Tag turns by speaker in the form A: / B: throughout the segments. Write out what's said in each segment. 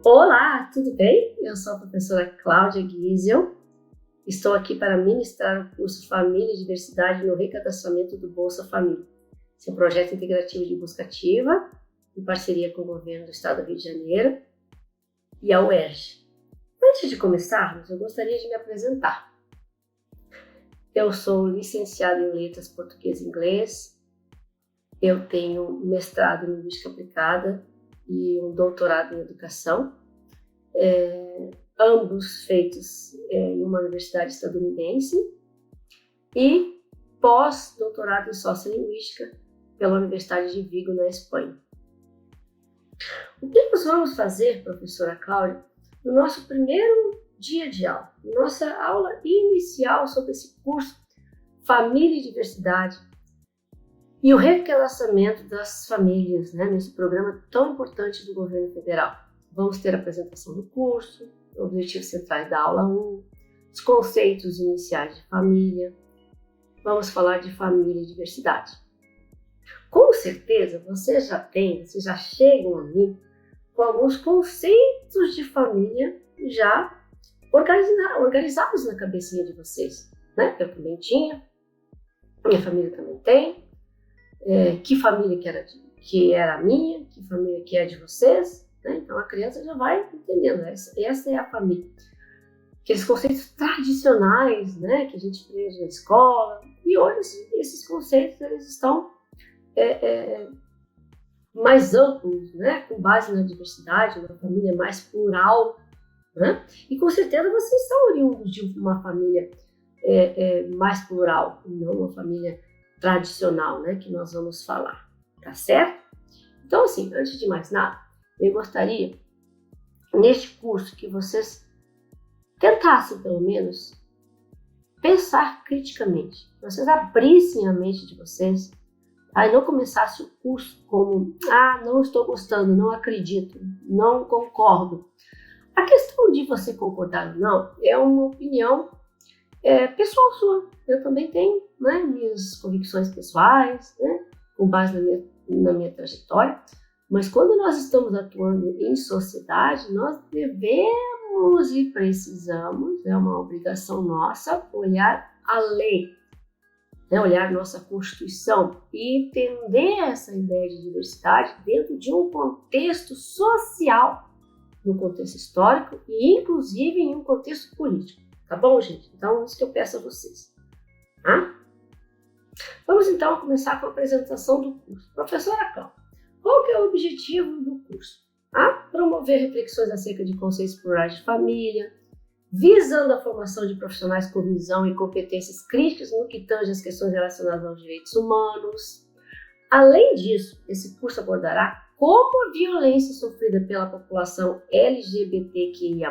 A: Olá, tudo bem? Eu sou a professora Cláudia Giesel. Estou aqui para ministrar o curso Família e Diversidade no recadastramento do Bolsa Família. Esse é um projeto integrativo de busca ativa, em parceria com o governo do Estado do Rio de Janeiro e a UERJ. Antes de começarmos, eu gostaria de me apresentar. Eu sou licenciada em Letras Português e Inglês. Eu tenho mestrado em Linguística Aplicada e um doutorado em Educação, ambos feitos em uma universidade estadunidense, e pós-doutorado em Sociolinguística pela Universidade de Vigo, na Espanha. O que nós vamos fazer, professora Cláudia, no nosso primeiro dia de aula, nossa aula inicial sobre esse curso Família e Diversidade e o recadastramento das famílias, nesse programa tão importante do governo federal. Vamos ter a apresentação do curso, objetivos centrais da aula 1, os conceitos iniciais de família, vamos falar de família e diversidade. Com certeza vocês já chegam a mim com alguns conceitos de família já organizados na cabecinha de vocês. Eu também tinha, minha família também tem. Que família que era a minha, que família que é de vocês, Então a criança já vai entendendo, essa é a família. Aqueles conceitos tradicionais, que a gente aprende na escola, e hoje esses conceitos eles estão mais amplos, com base na diversidade, uma família mais plural, E com certeza vocês são oriundos de uma família mais plural, não uma família tradicional, que nós vamos falar, tá certo? Então, assim, antes de mais nada, eu gostaria, neste curso, que vocês tentassem, pelo menos, pensar criticamente, que vocês abrissem a mente de vocês, e não começassem o curso como, não estou gostando, não acredito, não concordo. A questão de você concordar ou não é uma opinião pessoal sua. Eu também tenho minhas convicções pessoais, com base na minha trajetória, mas quando nós estamos atuando em sociedade, nós devemos e precisamos, é uma obrigação nossa, olhar a lei, olhar nossa Constituição e entender essa ideia de diversidade dentro de um contexto social, no contexto histórico e inclusive em um contexto político. Tá bom, gente? Então, isso que eu peço a vocês. Vamos, então, começar com a apresentação do curso. Professora Cláudia, qual que é o objetivo do curso? Promover reflexões acerca de conceitos plurais de família, visando a formação de profissionais com visão e competências críticas no que tange as questões relacionadas aos direitos humanos. Além disso, esse curso abordará como a violência sofrida pela população LGBTQIA+,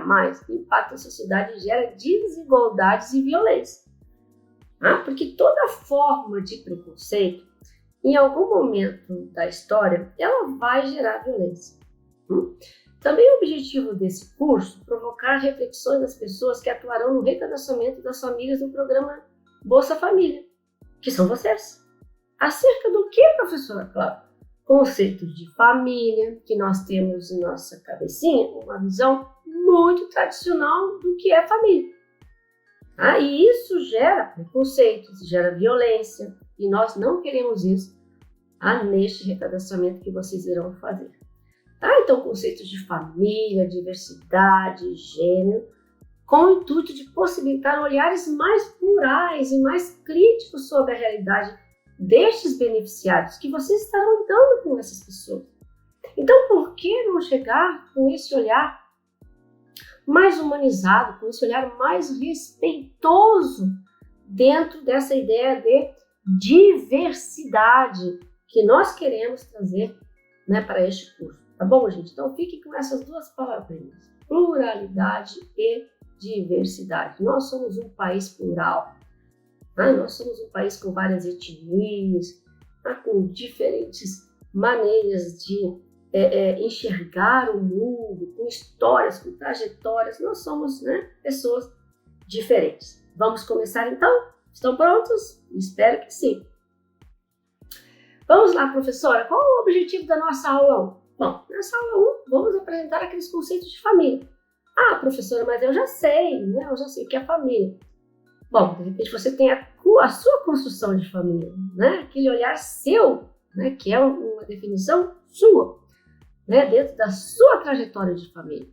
A: impacta a sociedade e gera desigualdades e violência. Porque toda forma de preconceito, em algum momento da história, ela vai gerar violência. Também o objetivo desse curso é provocar reflexões das pessoas que atuarão no recadastramento das famílias do programa Bolsa Família, que são vocês. Acerca do que, professora Cláudia? Conceitos de família, que nós temos em nossa cabecinha, uma visão muito tradicional do que é família. E isso gera preconceitos, gera violência, e nós não queremos isso neste recadastramento que vocês irão fazer. Então, conceitos de família, diversidade, gênero, com o intuito de possibilitar olhares mais plurais e mais críticos sobre a realidade destes beneficiários, que vocês estarão lidando com essas pessoas. Então, por que não chegar com esse olhar mais humanizado, com esse olhar mais respeitoso dentro dessa ideia de diversidade que nós queremos trazer para este curso? Tá bom, gente? Então, fique com essas duas palavrinhas: pluralidade e diversidade. Nós somos um país plural. Nós somos um país com várias etnias, com diferentes maneiras de enxergar o mundo, com histórias, com trajetórias. Nós somos pessoas diferentes. Vamos começar então? Estão prontos? Espero que sim. Vamos lá, professora. Qual é o objetivo da nossa aula? Bom, nessa aula 1, vamos apresentar aqueles conceitos de família. Ah, professora, mas eu já sei, né? Eu já sei o que é família. Bom, de repente você tem a sua construção de família, né? Aquele olhar seu, né? Que é uma definição sua, né? Dentro da sua trajetória de família,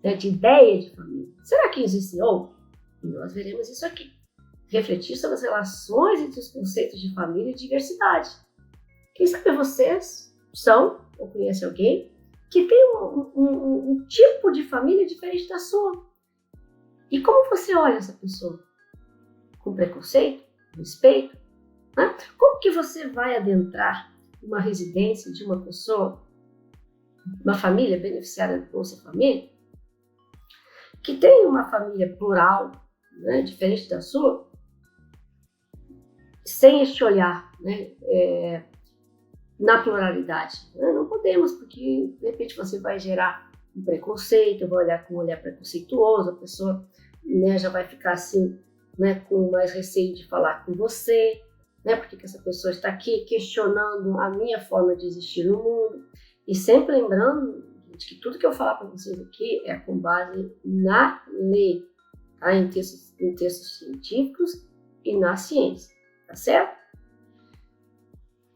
A: né? De ideia de família. Será que existe outro? Nós veremos isso aqui. Refletir sobre as relações entre os conceitos de família e diversidade. Quem sabe vocês são ou conhecem alguém que tem um tipo de família diferente da sua. E como você olha essa pessoa? Com preconceito? Com respeito? Né? Como que você vai adentrar uma residência de uma pessoa, uma família beneficiária do Bolsa Família, que tem uma família plural, né, diferente da sua, sem este olhar, né, na pluralidade? Não podemos, porque de repente você vai gerar um preconceito, vai olhar com um olhar preconceituoso, a pessoa, né, já vai ficar assim, né, com mais receio de falar com você, né, porque essa pessoa está aqui questionando a minha forma de existir no mundo. E sempre lembrando, gente, que tudo que eu falar para vocês aqui é com base na lei, tá? Em textos científicos e na ciência, tá certo?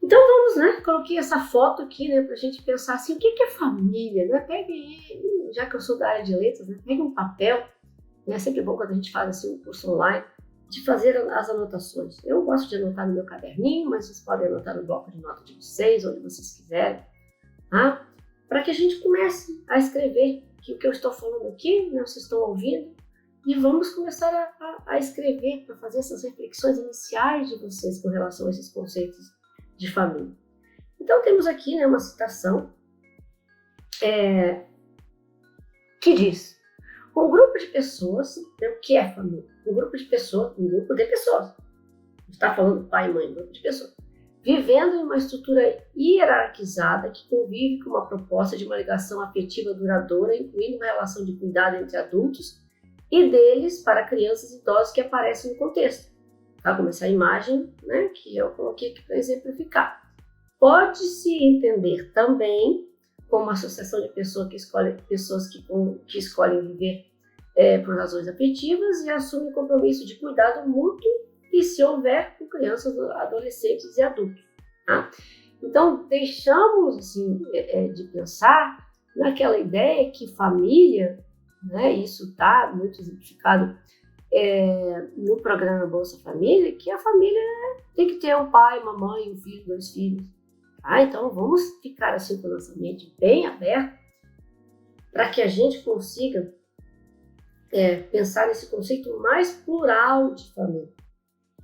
A: Então vamos, né? Coloquei essa foto aqui, né, pra gente pensar assim, o que é família, né? Pegue, já que eu sou da área de letras, né, pegue um papel, né? É sempre bom quando a gente faz assim um curso online, de fazer as anotações. Eu gosto de anotar no meu caderninho, mas vocês podem anotar no bloco de nota de vocês, onde vocês quiserem, tá? Para que a gente comece a escrever que o que eu estou falando aqui, né, vocês estão ouvindo, e vamos começar a escrever, para fazer essas reflexões iniciais de vocês com relação a esses conceitos de família. Então temos aqui, né, uma citação que diz: um grupo de pessoas, né, o que é família? Um grupo de pessoas. Está falando pai e mãe, um grupo de pessoas. Vivendo em uma estrutura hierarquizada que convive com uma proposta de uma ligação afetiva duradoura, incluindo uma relação de cuidado entre adultos e deles para crianças e idosos que aparecem no contexto. Tá? Como essa imagem, né, que eu coloquei aqui para exemplificar. Pode-se entender também como uma associação de pessoas que escolhem viver por razões afetivas e assumem compromisso de cuidado mútuo e, se houver, com crianças, adolescentes e adultos. Tá? Então, deixamos assim, de pensar naquela ideia que família, né, isso está muito exemplificado no programa Bolsa Família, que a família tem que ter um pai, uma mãe, um filho, 2 filhos. Tá? Então, vamos ficar assim com a nossa mente bem aberta para que a gente consiga pensar nesse conceito mais plural de família.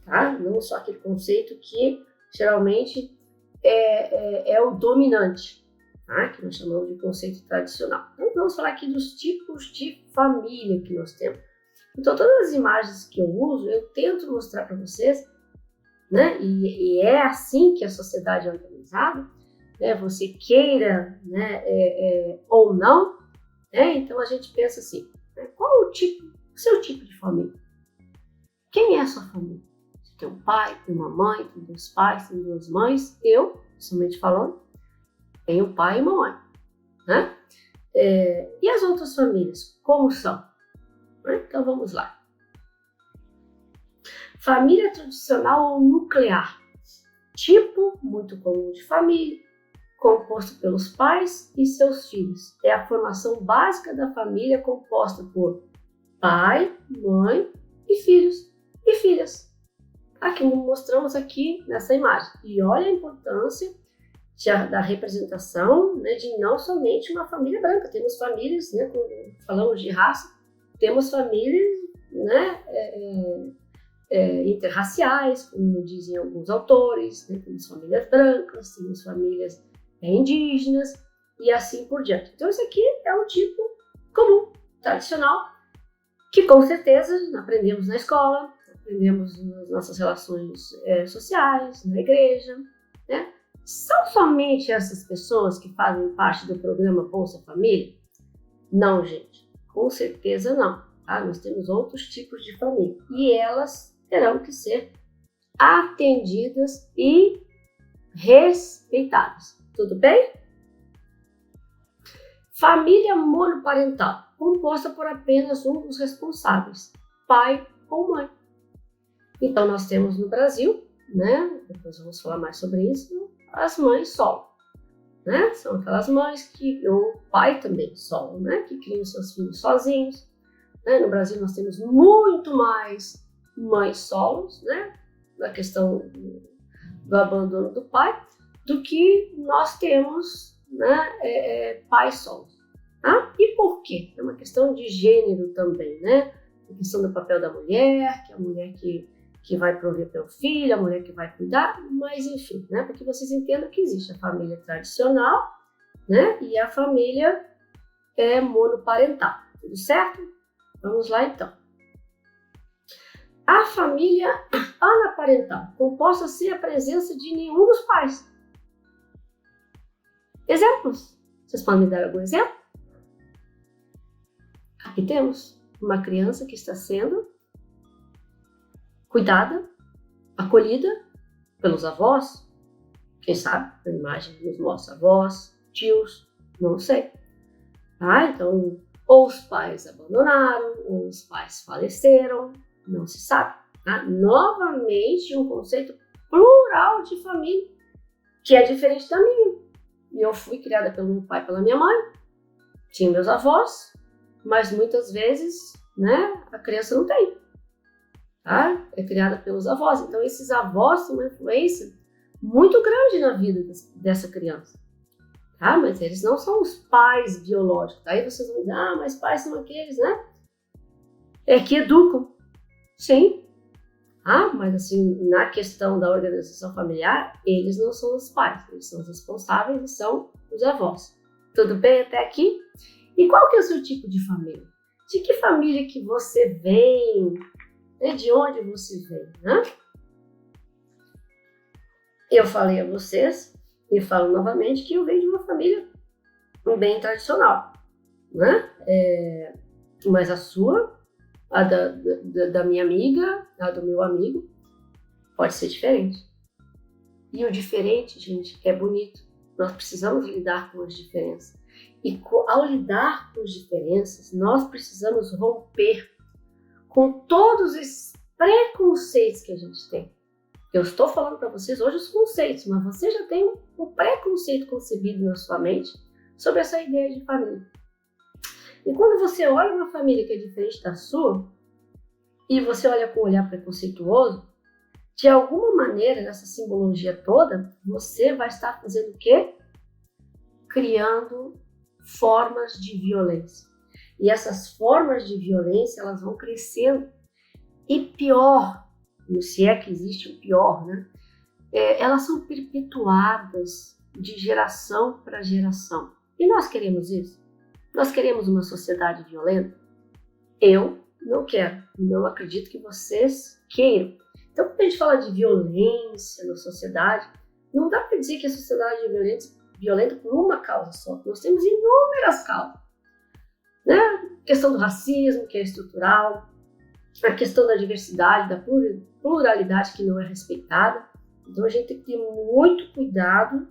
A: Tá? Não só aquele conceito que geralmente é o dominante, tá? Que nós chamamos de conceito tradicional. Então, vamos falar aqui dos tipos de família que nós temos. Então, todas as imagens que eu uso, eu tento mostrar para vocês, né? E é assim que a sociedade é organizada, né? Você queira, né, ou não, né? Então a gente pensa assim, né? Qual o seu tipo de família? Quem é a sua família? Você tem um pai, tem uma mãe, tem 2 pais, tem 2 mães. Eu, somente falando, tenho um pai e uma mãe, né? E as outras famílias, como são? Então vamos lá. Família tradicional ou nuclear. Tipo muito comum de família, composto pelos pais e seus filhos. É a formação básica da família composta por pai, mãe e filhos e filhas. Aqui mostramos aqui nessa imagem. E olha a importância da representação, né, de não somente uma família branca. Temos famílias, né, falamos de raça, temos famílias, né, interraciais, como dizem alguns autores, né? Temos famílias brancas, temos famílias indígenas e assim por diante. Então isso aqui é um tipo comum, tradicional, que com certeza aprendemos na escola, aprendemos nas nossas relações sociais, na igreja, né? São somente essas pessoas que fazem parte do programa Bolsa Família? Não, gente, com certeza não. Tá? Nós temos outros tipos de família e elas terão que ser atendidas e respeitadas. Tudo bem? Família monoparental, composta por apenas um dos responsáveis, pai ou mãe. Então, nós temos no Brasil, né, depois vamos falar mais sobre isso, as mães solo, né? São aquelas mães que, ou pai também solo, né, que criam seus filhos sozinhos. Né? No Brasil, nós temos muito mais mães solos, né, na questão do abandono do pai, do que nós temos, né, pais solos. Tá? E por quê? É uma questão de gênero também, né? A questão do papel da mulher, que é a mulher que vai prover pelo filho, a mulher que vai cuidar, mas enfim, né? Porque vocês entendam que existe a família tradicional, né? E a família monoparental, tudo certo? Vamos lá então. A família anaparental, composta sem a presença de nenhum dos pais. Exemplos? Vocês podem me dar algum exemplo? Aqui temos uma criança que está sendo cuidada, acolhida pelos avós. Quem sabe a imagem nos mostra avós, tios, não sei. Tá? Então, ou os pais abandonaram, ou os pais faleceram, não se sabe. Tá? Novamente, um conceito plural de família, que é diferente da minha. Eu fui criada pelo meu pai e pela minha mãe, tinha meus avós, mas muitas vezes, né, a criança não tem. Tá? É criada pelos avós. Então, esses avós têm uma influência muito grande na vida dessa criança. Tá? Mas eles não são os pais biológicos. Aí vocês vão dizer, mas pais são aqueles, né? Que educam. Sim. Mas assim, na questão da organização familiar, eles não são os pais. Eles são os responsáveis e são os avós. Tudo bem até aqui? E qual que é o seu tipo de família? De que família que você vem? De onde você vem, né? Eu falei a vocês, e falo novamente, que eu venho de uma família bem tradicional, né? Mas a sua, a da minha amiga, a do meu amigo, pode ser diferente. E o diferente, gente, é bonito. Nós precisamos lidar com as diferenças. E ao lidar com as diferenças, nós precisamos romper com todos esses preconceitos que a gente tem. Eu estou falando para vocês hoje os conceitos, mas você já tem um preconceito concebido na sua mente sobre essa ideia de família. E quando você olha uma família que é diferente da sua, e você olha com um olhar preconceituoso, de alguma maneira, nessa simbologia toda, você vai estar fazendo o quê? Criando formas de violência. E essas formas de violência, elas vão crescendo. E pior, se é que existe o pior, né? Elas são perpetuadas de geração para geração. E nós queremos isso? Nós queremos uma sociedade violenta? Eu não quero. Não acredito que vocês queiram. Então, quando a gente fala de violência na sociedade, não dá para dizer que a sociedade é violenta por uma causa só. Nós temos inúmeras causas. Né? A questão do racismo, que é estrutural, a questão da diversidade, da pluralidade que não é respeitada. Então, a gente tem que ter muito cuidado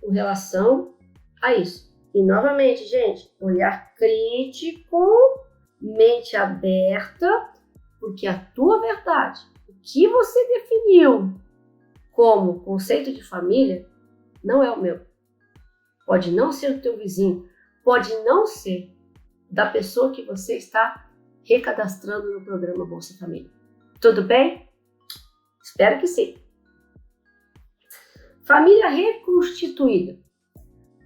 A: com relação a isso. E, novamente, gente, olhar crítico, mente aberta, porque a tua verdade, o que você definiu como conceito de família, não é o meu. Pode não ser o teu vizinho, pode não ser da pessoa que você está recadastrando no programa Bolsa Família. Tudo bem? Espero que sim. Família reconstituída,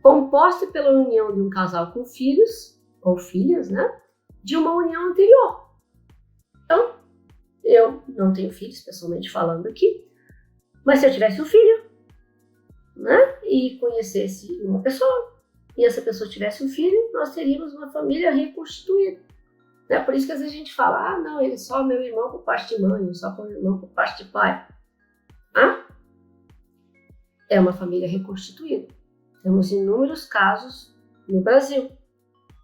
A: composta pela união de um casal com filhos, ou filhas, né? De uma união anterior. Então, eu não tenho filhos, pessoalmente falando aqui, mas se eu tivesse um filho, né? E conhecesse uma pessoa, e essa pessoa tivesse um filho, nós teríamos uma família reconstituída. Né? Por isso que às vezes a gente fala, não, ele é só meu irmão por parte de mãe, ou só meu irmão por parte de pai. É uma família reconstituída. Temos inúmeros casos no Brasil,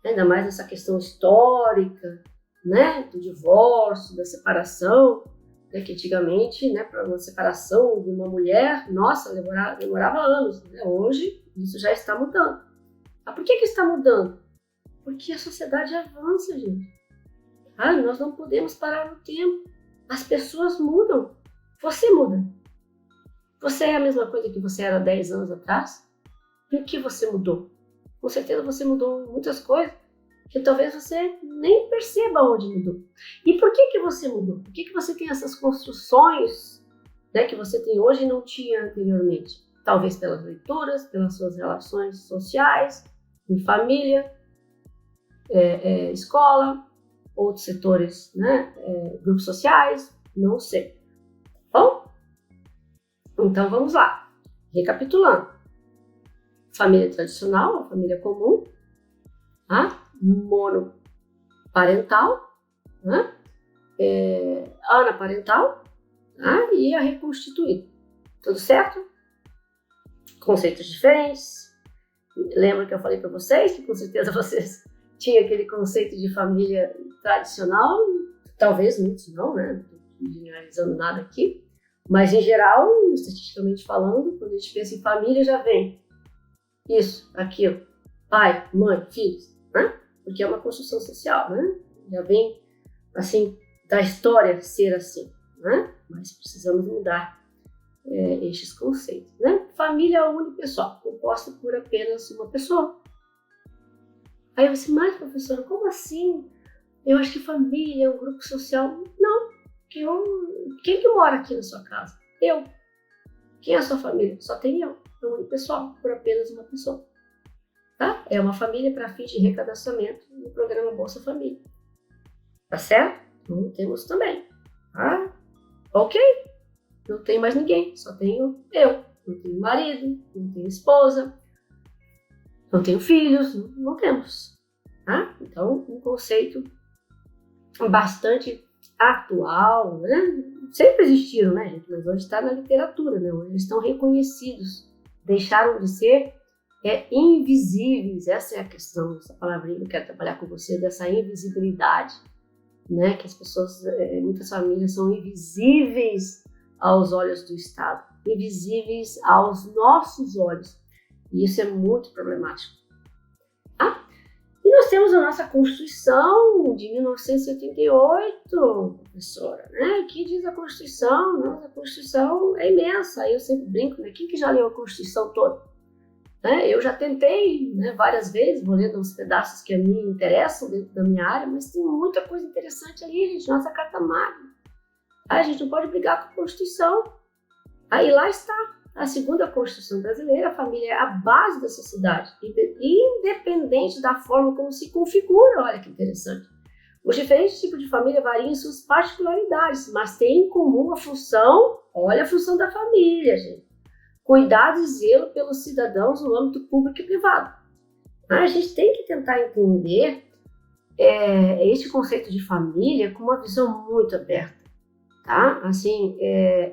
A: ainda mais nessa questão histórica, né, do divórcio, da separação, né, que antigamente, né, para uma separação de uma mulher, nossa, demorava anos. Né? Hoje, isso já está mudando. Por que está mudando? Porque a sociedade avança, gente. Nós não podemos parar no tempo. As pessoas mudam. Você muda. Você é a mesma coisa que você era 10 anos atrás? E o que você mudou? Com certeza você mudou muitas coisas que talvez você nem perceba onde mudou. E por que você mudou? Por que você tem essas construções, né, que você tem hoje e não tinha anteriormente? Talvez pelas leituras, pelas suas relações sociais, em família, escola, outros setores, né, grupos sociais, não sei. Bom, então vamos lá. Recapitulando. Família tradicional, a família comum, monoparental, anaparental, e a reconstituída. Tudo certo? Conceitos diferentes. Lembra que eu falei para vocês que com certeza vocês tinham aquele conceito de família tradicional? Talvez muitos não, né? Não estou generalizando nada aqui. Mas em geral, estatisticamente falando, quando a gente pensa em família, já vem isso, aquilo, pai, mãe, filhos, né? Porque é uma construção social, né? Já vem, assim, da história ser assim, né? Mas precisamos mudar estes conceitos, né? Família unipessoal, composta por apenas uma pessoa. Aí você, mas professora, como assim? Eu acho que família é um grupo social. Não, quem que mora aqui na sua casa? Eu. Quem é a sua família? Só tem eu. É unipessoal, por apenas uma pessoa. Tá? É uma família para fins de recadastramento no programa Bolsa Família. Tá certo? Então temos também. Tá? Ok. Não tem mais ninguém, só tenho eu. Não tenho marido, não tenho esposa, não tenho filhos, não temos. Tá? Então, um conceito bastante atual, né? Sempre existiram, né, gente? Mas hoje está na literatura, né? Hoje eles estão reconhecidos. Deixaram de ser invisíveis. Essa é a questão, essa palavrinha que eu quero trabalhar com você, dessa invisibilidade, né? Que as pessoas, muitas famílias são invisíveis aos olhos do Estado, invisíveis aos nossos olhos. E isso é muito problemático. E nós temos a nossa Constituição de 1988, professora, né? Que diz a Constituição? Nossa, a Constituição é imensa. Aí eu sempre brinco, né? Quem que já leu a Constituição toda? Eu já tentei, né, várias vezes, vou lendo uns pedaços que a mim interessam dentro da minha área, mas tem muita coisa interessante ali, gente. Nossa Carta Magna. A gente não pode brigar com a Constituição. Aí lá está. A segunda Constituição brasileira, a família é a base da sociedade, independente da forma como se configura. Olha que interessante. Os diferentes tipos de família variam em suas particularidades, mas têm em comum a função, olha a função da família, gente. Cuidado e zelo pelos cidadãos no âmbito público e privado. A gente tem que tentar entender este conceito de família com uma visão muito aberta, tá? Assim,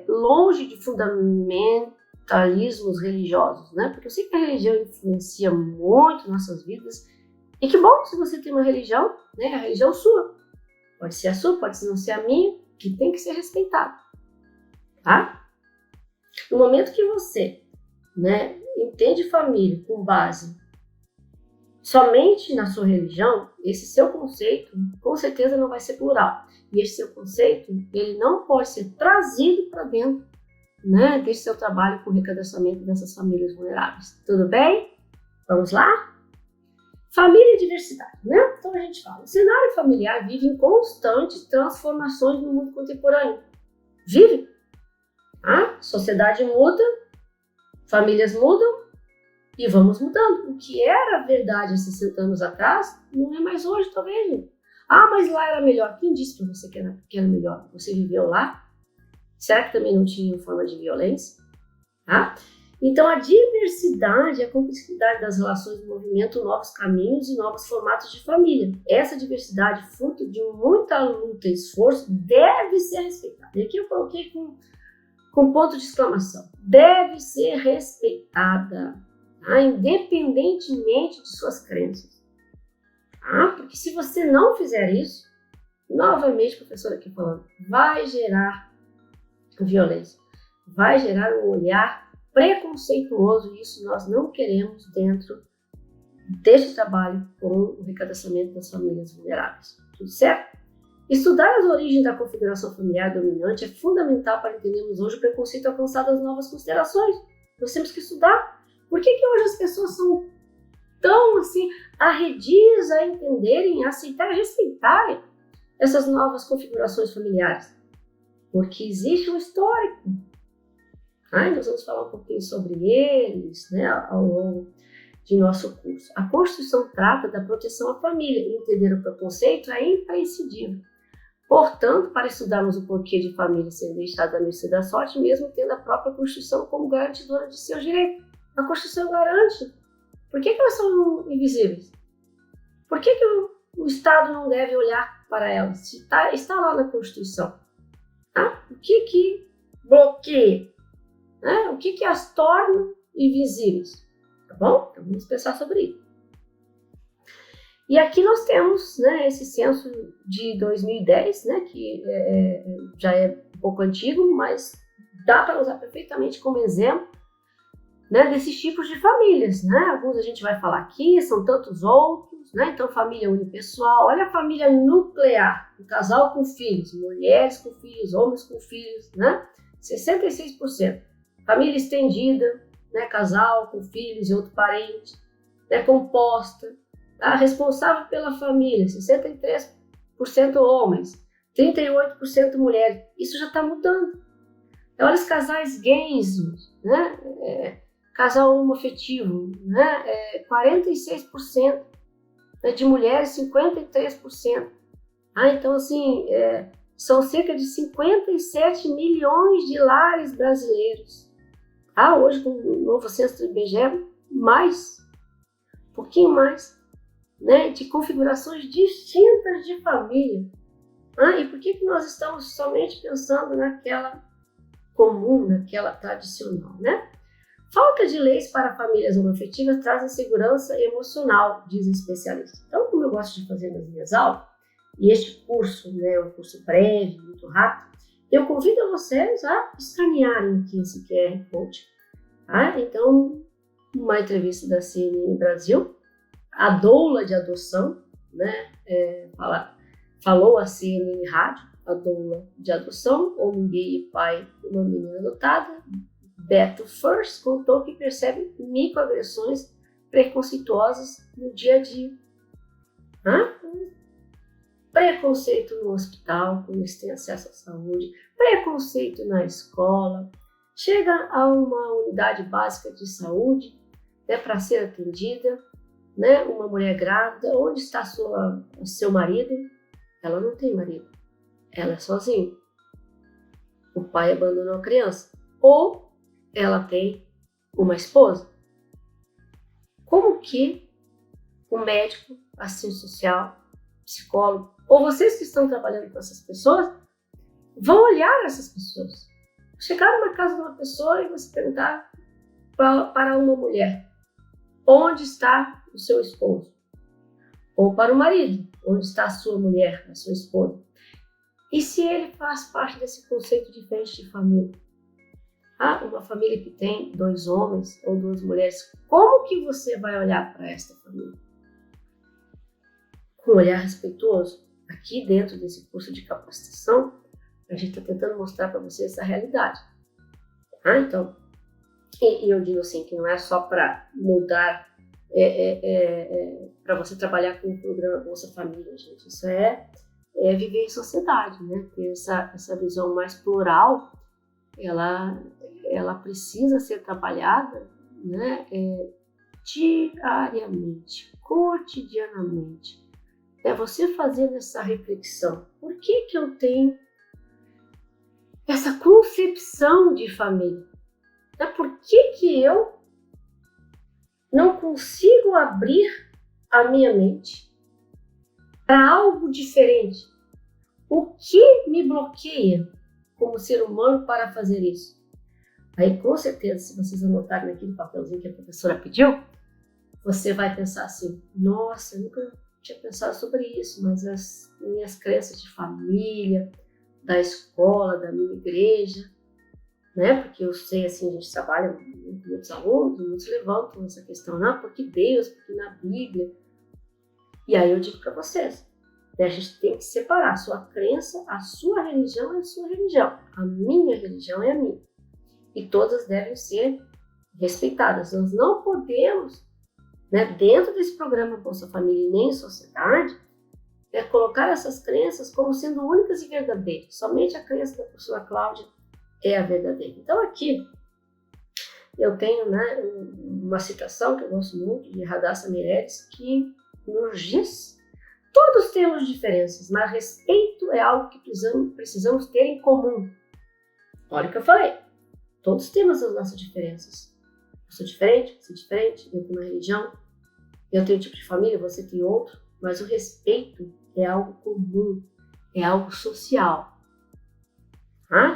A: longe de fundamentalismos religiosos, né? Porque eu sei que a religião influencia muito nossas vidas. E que bom se você tem uma religião, né? A religião sua. Pode ser a sua, pode não ser a minha, que tem que ser respeitada, tá? No momento que você, né, entende família com base somente na sua religião, esse seu conceito, com certeza, não vai ser plural. E esse seu conceito, ele não pode ser trazido para dentro, né, desse seu trabalho com o recadastramento dessas famílias vulneráveis. Tudo bem? Vamos lá? Família e diversidade, né? Então a gente fala, o cenário familiar vive em constantes transformações no mundo contemporâneo. Vive? A sociedade muda, famílias mudam e vamos mudando. O que era verdade há 60 anos atrás, não é mais hoje, talvez, gente. Mas lá era melhor. Quem disse para você que era melhor? Você viveu lá? Será que também não tinha forma de violência? Tá? Então, a diversidade e a complexidade das relações movimentam novos caminhos e novos formatos de família. Essa diversidade, fruto de muita luta e esforço, deve ser respeitada. E aqui eu coloquei com ponto de exclamação. Deve ser respeitada, tá? Independentemente de suas crenças. Tá? Porque se você não fizer isso, novamente, professora aqui falando, vai gerar violência, vai gerar um olhar preconceituoso, e isso nós não queremos dentro deste trabalho com o recadastramento das famílias vulneráveis. Tudo certo? Estudar as origens da configuração familiar dominante é fundamental para entendermos hoje o preconceito alcançado às novas considerações. Nós temos que estudar. Por que hoje as pessoas são tão assim arredias a entenderem, a aceitar, a respeitarem essas novas configurações familiares? Porque existe um histórico. Nós vamos falar um pouquinho sobre eles, né, ao longo de nosso curso. A Constituição trata da proteção à família e entender o preconceito é imprescindível. Portanto, para estudarmos o porquê de família ser deixada à mercê da sorte, mesmo tendo a própria Constituição como garantidora de seus direitos. A Constituição garante. Por que elas são invisíveis? Por que o Estado não deve olhar para elas? Se está lá na Constituição. O que bloqueia? O que as torna invisíveis? Tá bom? Então vamos pensar sobre isso. E aqui nós temos, né, esse censo de 2010, né, que já é um pouco antigo, mas dá para usar perfeitamente como exemplo, né, desses tipos de famílias. Né? Alguns a gente vai falar aqui, são tantos outros. Né? Então, família unipessoal, olha a família nuclear, um casal com filhos, mulheres com filhos, homens com filhos, né? 66%. Família estendida, né, casal com filhos e outro parente, né, composta. Responsável pela família, 63% homens, 38% mulheres. Isso já está mudando. Olha os casais gays, né, casal homoafetivo, né, 46%, né, de mulheres, 53%. Então, assim, são cerca de 57 milhões de lares brasileiros. Hoje, com o novo censo do IBGE, mais, um pouquinho mais, né, de configurações distintas de família. E por que nós estamos somente pensando naquela comum, naquela tradicional, né? Falta de leis para famílias homoafetivas traz insegurança emocional, dizem especialistas. Então, como eu gosto de fazer nas minhas aulas, e este curso, né, é um curso breve, muito rápido, eu convido vocês a escanearem aqui esse QR Code. Então, uma entrevista da CNN Brasil, a doula de adoção, né, falou a CNN Rádio, a doula de adoção, homem gay e pai de uma menina adotada, Beto First, contou que percebe microagressões preconceituosas no dia a dia. Preconceito no hospital, quando eles têm acesso à saúde, preconceito na escola, chega a uma unidade básica de saúde, né, para ser atendida, né, uma mulher grávida, onde está seu marido? Ela não tem marido, ela é sozinha. O pai abandonou a criança. Ou ela tem uma esposa. Como que o médico, assistente social, psicólogo, ou vocês que estão trabalhando com essas pessoas, vão olhar essas pessoas? Chegar numa casa de uma pessoa e você perguntar para uma mulher, onde está o seu esposo? Ou para o marido, onde está a sua mulher, a sua esposa? E se ele faz parte desse conceito diferente de família? Uma família que tem 2 homens ou 2 mulheres, como que você vai olhar para esta família? Com um olhar respeitoso? Aqui dentro desse curso de capacitação, a gente está tentando mostrar para vocês essa realidade. Então, e eu digo assim, que não é só para mudar, para você trabalhar com o programa Bolsa Família, gente. Isso é viver em sociedade, né? Ter essa visão mais plural, ela precisa ser trabalhada, né, diariamente, cotidianamente. Você fazendo essa reflexão. Por que eu tenho essa concepção de família? Por que eu não consigo abrir a minha mente para algo diferente? O que me bloqueia como ser humano para fazer isso? Aí, com certeza, se vocês anotarem naquele papelzinho que a professora pediu, você vai pensar assim, nossa, eu nunca tinha pensado sobre isso, mas as minhas crenças de família, da escola, da minha igreja, né? Porque eu sei, assim, a gente trabalha Muitos alunos, muitos levantam essa questão, porque Deus, porque na Bíblia. E aí eu digo para vocês, né, a gente tem que separar a sua crença, a sua religião é a sua religião, a minha religião é a minha. E todas devem ser respeitadas. Nós não podemos, né, dentro desse programa Bolsa Família e nem em sociedade, colocar essas crenças como sendo únicas e verdadeiras. Somente a crença da professora Cláudia é a verdadeira. Então aqui eu tenho, né, uma citação que eu gosto muito de Radassa Meireles, que nos diz: todos temos diferenças, mas respeito é algo que precisamos ter em comum. Olha o que eu falei. Todos temos as nossas diferenças. Eu sou diferente, você é diferente, eu tenho uma religião, eu tenho um tipo de família, você tem outro, mas o respeito é algo comum, é algo social.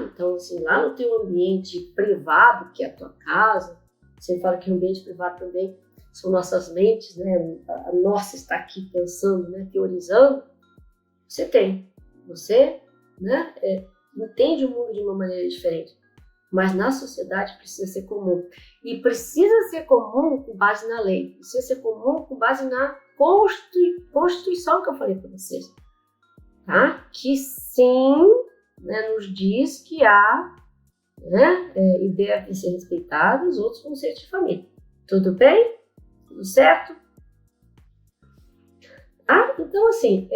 A: Então, assim, lá no teu ambiente privado, que é a tua casa, você fala que o ambiente privado também são nossas mentes, né? A nossa está aqui pensando, né? Teorizando. Você, né? Entende o mundo de uma maneira diferente, mas na sociedade precisa ser comum. E precisa ser comum com base na lei, precisa ser comum com base na Constituição que eu falei para vocês. Que sim, né, nos diz que há, né, e devem ser respeitados outros conceitos de família. Tudo bem? Tudo certo? Então assim,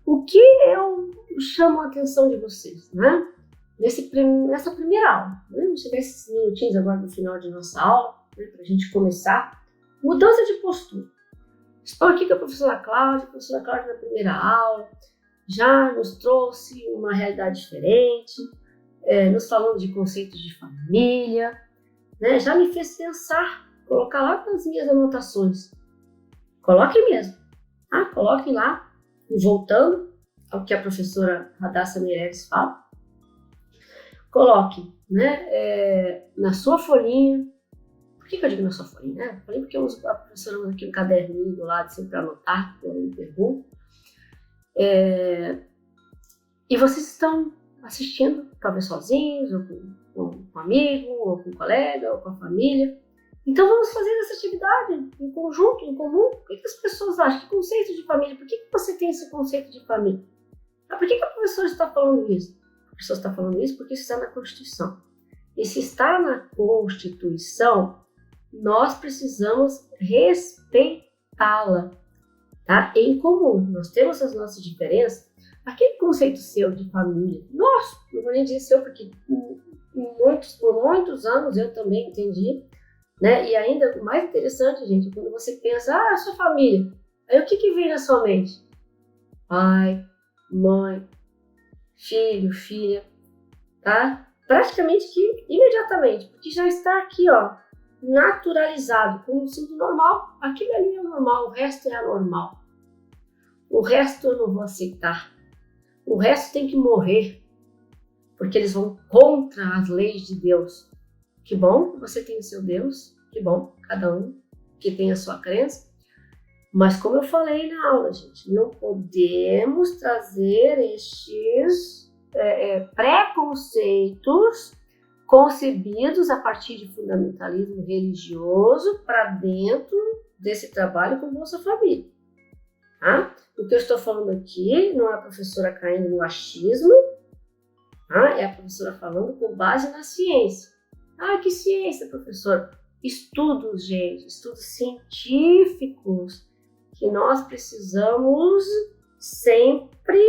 A: o que eu chamo a atenção de vocês, né? Nessa primeira aula, né? Vamos chegar esses minutinhos agora no final de nossa aula, né, para a gente começar. Mudança de postura. Estou aqui com a professora Cláudia na primeira aula, já nos trouxe uma realidade diferente, nos falando de conceitos de família, né? Já me fez pensar, colocar lá nas minhas anotações. Coloquem mesmo, coloquem lá, e voltando ao que a professora Radassa Meireles fala, coloque, né, na sua folhinha. Por que eu digo na sua folhinha? Né? Falei porque a professora usa aqui um caderninho do lado sempre para anotar, que eu não pergunto. E vocês estão assistindo, talvez sozinhos, ou com um amigo, ou com um colega, ou com a família. Então vamos fazer essa atividade em conjunto, em comum. O que as pessoas acham? Que conceito de família? Por que você tem esse conceito de família? Por que a professora está falando isso? A professora está falando isso porque isso está na Constituição. E se está na Constituição, nós precisamos respeitá-la, em comum. Nós temos as nossas diferenças. Aquele conceito seu de família, nossa, não vou nem dizer seu, porque por muitos anos eu também entendi, né? E ainda o mais interessante, gente, quando você pensa, a sua família, aí o que vem na sua mente? Pai, mãe, filho, filha, praticamente que imediatamente, porque já está aqui, naturalizado, como sendo normal. Aquilo ali é normal, o resto é anormal. O resto eu não vou aceitar. O resto tem que morrer, porque eles vão contra as leis de Deus. Que bom que você tem o seu Deus, que bom, cada um que tem a sua crença. Mas como eu falei na aula, gente, não podemos trazer estes preconceitos concebidos a partir de fundamentalismo religioso para dentro desse trabalho com Bolsa Família. O que eu estou falando aqui não é a professora caindo no achismo, é a professora falando com base na ciência. Que ciência, professor? Estudos, gente, estudos científicos que nós precisamos sempre,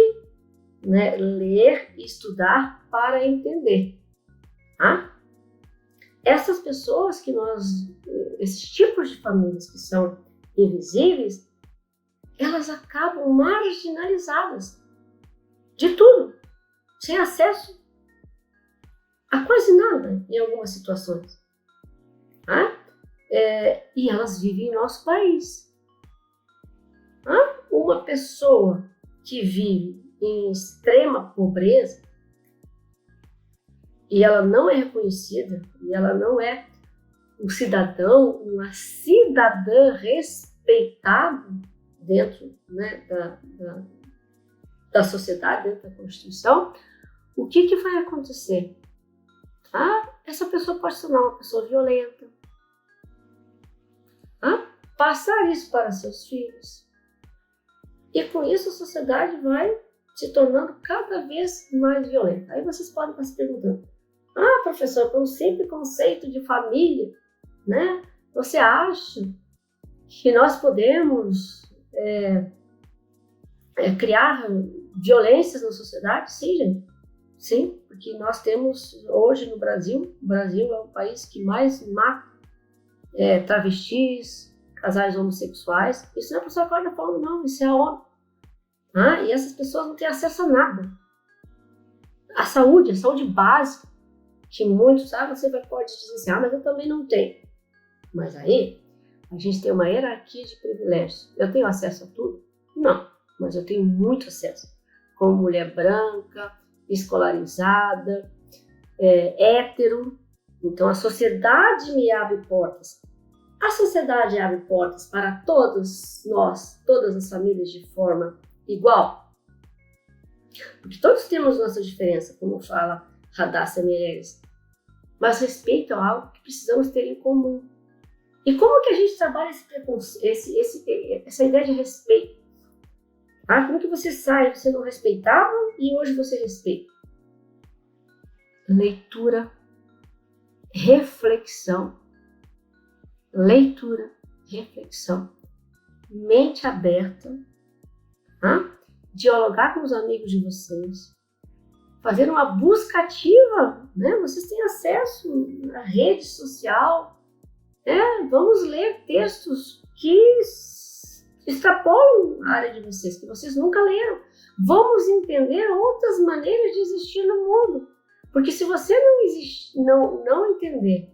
A: né, ler e estudar para entender. Essas pessoas esses tipos de famílias que são invisíveis, elas acabam marginalizadas de tudo, sem acesso a quase nada em algumas situações. E elas vivem em nosso país. Uma pessoa que vive em extrema pobreza e ela não é reconhecida, e ela não é um cidadão, uma cidadã respeitada dentro, né, da sociedade, dentro da Constituição, o que vai acontecer? Essa pessoa pode se tornar uma pessoa violenta. Passar isso para seus filhos. E com isso a sociedade vai se tornando cada vez mais violenta. Aí vocês podem estar se perguntando, professor, com um simples conceito de família, né? Você acha que nós podemos criar violências na sociedade? Sim, gente. Sim, porque nós temos hoje no Brasil, o Brasil é o país que mais mata travestis, casais homossexuais. Isso não é a professora Cláudia falando, não, isso é a ONU. E essas pessoas não têm acesso a nada. A saúde básica, que muitos, você pode dizer assim, mas eu também não tenho. Mas aí, a gente tem uma hierarquia de privilégios. Eu tenho acesso a tudo? Não, mas eu tenho muito acesso. Como mulher branca, escolarizada, hétero. Então a sociedade me abre portas. A sociedade abre portas para todos nós, todas as famílias de forma igual. Porque todos temos nossa diferença, como fala Radassa Meirelles. Mas respeito é algo que precisamos ter em comum. E como que a gente trabalha essa ideia de respeito? Como que você sai, você não respeitava e hoje você respeita? Leitura, reflexão. Leitura, reflexão. Mente aberta. Dialogar com os amigos de vocês. Fazer uma busca ativa, né? Vocês têm acesso à rede social. Vamos ler textos que extrapolam a área de vocês, que vocês nunca leram. Vamos entender outras maneiras de existir no mundo. Porque se você não entender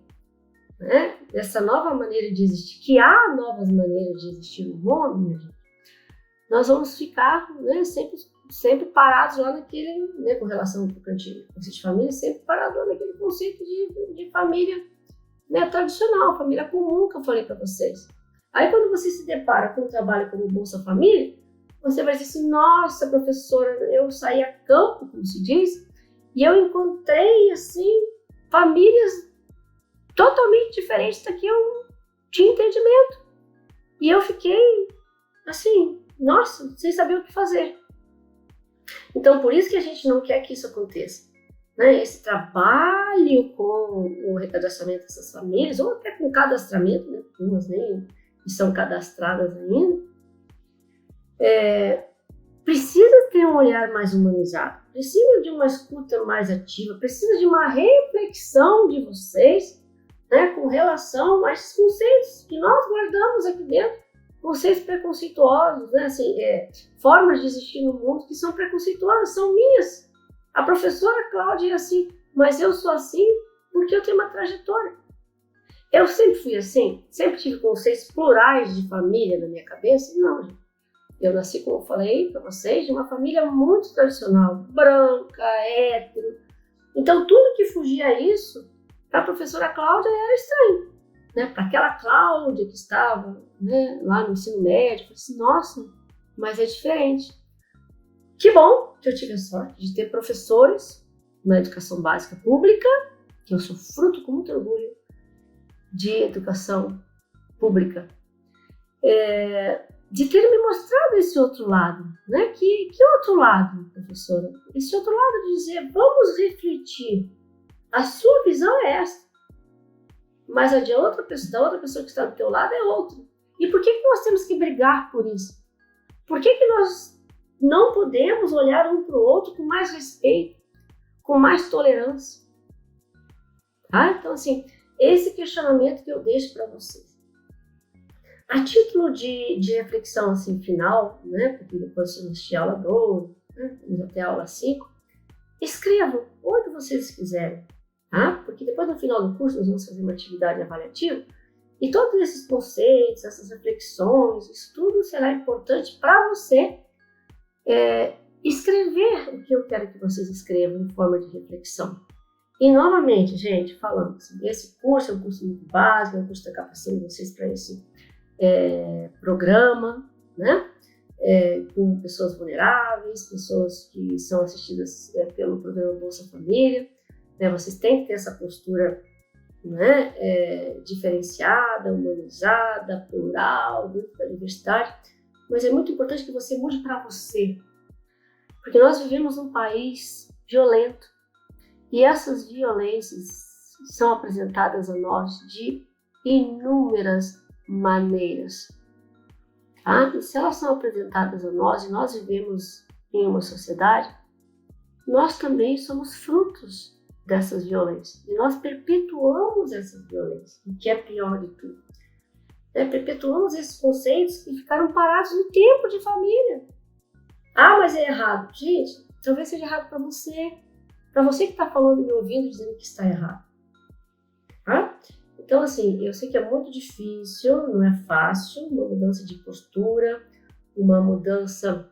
A: essa nova maneira de existir, que há novas maneiras de existir no mundo, minha gente, nós vamos ficar sempre parados lá naquele, com relação ao conceito de família, sempre parados lá naquele conceito de família tradicional, família comum que eu falei para vocês. Aí quando você se depara com um trabalho como Bolsa Família, você vai dizer assim, nossa, professora, eu saí a campo, como se diz, e eu encontrei, assim, famílias totalmente diferentes da que eu tinha entendimento. E eu fiquei, assim, nossa, sem saber o que fazer. Então, por isso que a gente não quer que isso aconteça. Esse trabalho com o recadastramento dessas famílias, ou até com o cadastramento, umas nem são cadastradas ainda, precisa ter um olhar mais humanizado, precisa de uma escuta mais ativa, precisa de uma reflexão de vocês com relação a esses conceitos que nós guardamos aqui dentro, conceitos preconceituosos, formas de existir no mundo que são preconceituosas, são minhas. A professora Cláudia é assim, mas eu sou assim porque eu tenho uma trajetória. Eu sempre fui assim, sempre tive conceitos plurais de família na minha cabeça? Não, gente. Eu nasci, como eu falei para vocês, de uma família muito tradicional, branca, hétero. Então, tudo que fugia a isso, para a professora Cláudia era estranho. Para aquela Cláudia que estava lá no ensino médio, eu falei assim, nossa, mas é diferente. Que bom que eu tive a sorte de ter professores na educação básica pública, que eu sou fruto com muito orgulho de educação pública, de ter me mostrado esse outro lado. Que outro lado, professora? Esse outro lado de dizer, vamos refletir. A sua visão é essa, mas a da outra pessoa que está do teu lado é outra. E por que nós temos que brigar por isso? Por que nós não podemos olhar um para o outro com mais respeito, com mais tolerância? Então, assim, esse questionamento que eu deixo para vocês. A título de reflexão assim, final, porque depois eu assisti a aula 12, vamos até a aula 5, escrevam onde vocês quiserem. Porque depois no final do curso nós vamos fazer uma atividade avaliativa e todos esses conceitos, essas reflexões, isso tudo será importante para você escrever o que eu quero que vocês escrevam em forma de reflexão. E novamente, gente, falando assim, esse curso é um curso muito básico, é um curso da capacitação de vocês para esse programa, com pessoas vulneráveis, pessoas que são assistidas pelo programa Bolsa Família, Vocês têm que ter essa postura, né, diferenciada, humanizada, plural, dentro da diversidade, mas é muito importante que você mude para você, porque nós vivemos num país violento e essas violências são apresentadas a nós de inúmeras maneiras, tá? E se elas são apresentadas a nós e nós vivemos em uma sociedade, nós também somos frutos dessas violências e nós perpetuamos essas violências, o que é pior de tudo. Perpetuamos esses conceitos que ficaram parados no tempo de família. Ah, mas é errado. Gente, talvez seja errado para você que está falando e me ouvindo dizendo que está errado. Tá? Então, assim, eu sei que é muito difícil, não é fácil, uma mudança de postura, uma mudança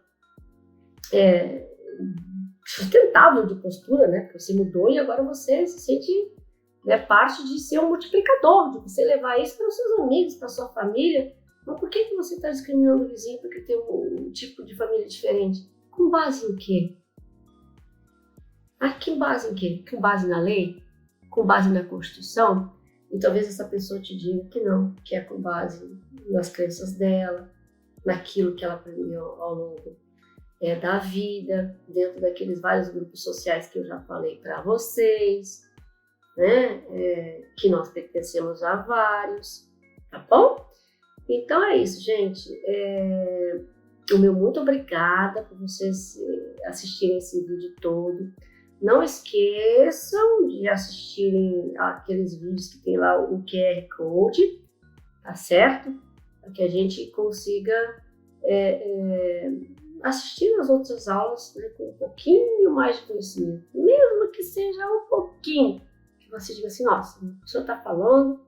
A: sustentável de postura, né? Porque você mudou e agora você se sente, né, parte de ser um multiplicador, de você levar isso para os seus amigos, para a sua família. Mas por que você está discriminando o vizinho porque tem um tipo de família diferente? Com base em quê? Com base em quê? Com base na lei? Com base na Constituição? E talvez essa pessoa te diga que não, que é com base nas crenças dela, naquilo que ela aprendeu ao longo da vida, dentro daqueles vários grupos sociais que eu já falei para vocês, né? Que nós pertencemos a vários, tá bom? Então é isso, gente. O meu muito obrigada por vocês assistirem esse vídeo todo. Não esqueçam de assistirem aqueles vídeos que tem lá o QR Code, tá certo? Para que a gente consiga assistir as outras aulas, né, com um pouquinho mais de conhecimento, mesmo que seja um pouquinho, que você diga assim, nossa, o senhor está falando,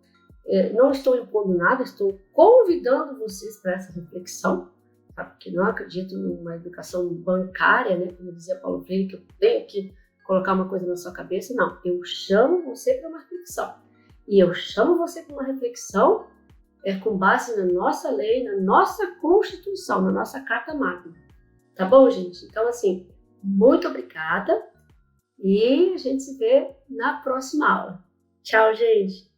A: não estou impondo nada, estou convidando vocês para essa reflexão, tá? Porque não acredito numa educação bancária, né, como dizia Paulo Freire, que eu tenho que colocar uma coisa na sua cabeça. Não, eu chamo você para uma reflexão, e eu chamo você para uma reflexão com base na nossa lei, na nossa Constituição, na nossa Carta Magna. Tá bom, gente? Então, assim, muito obrigada e a gente se vê na próxima aula. Tchau, gente!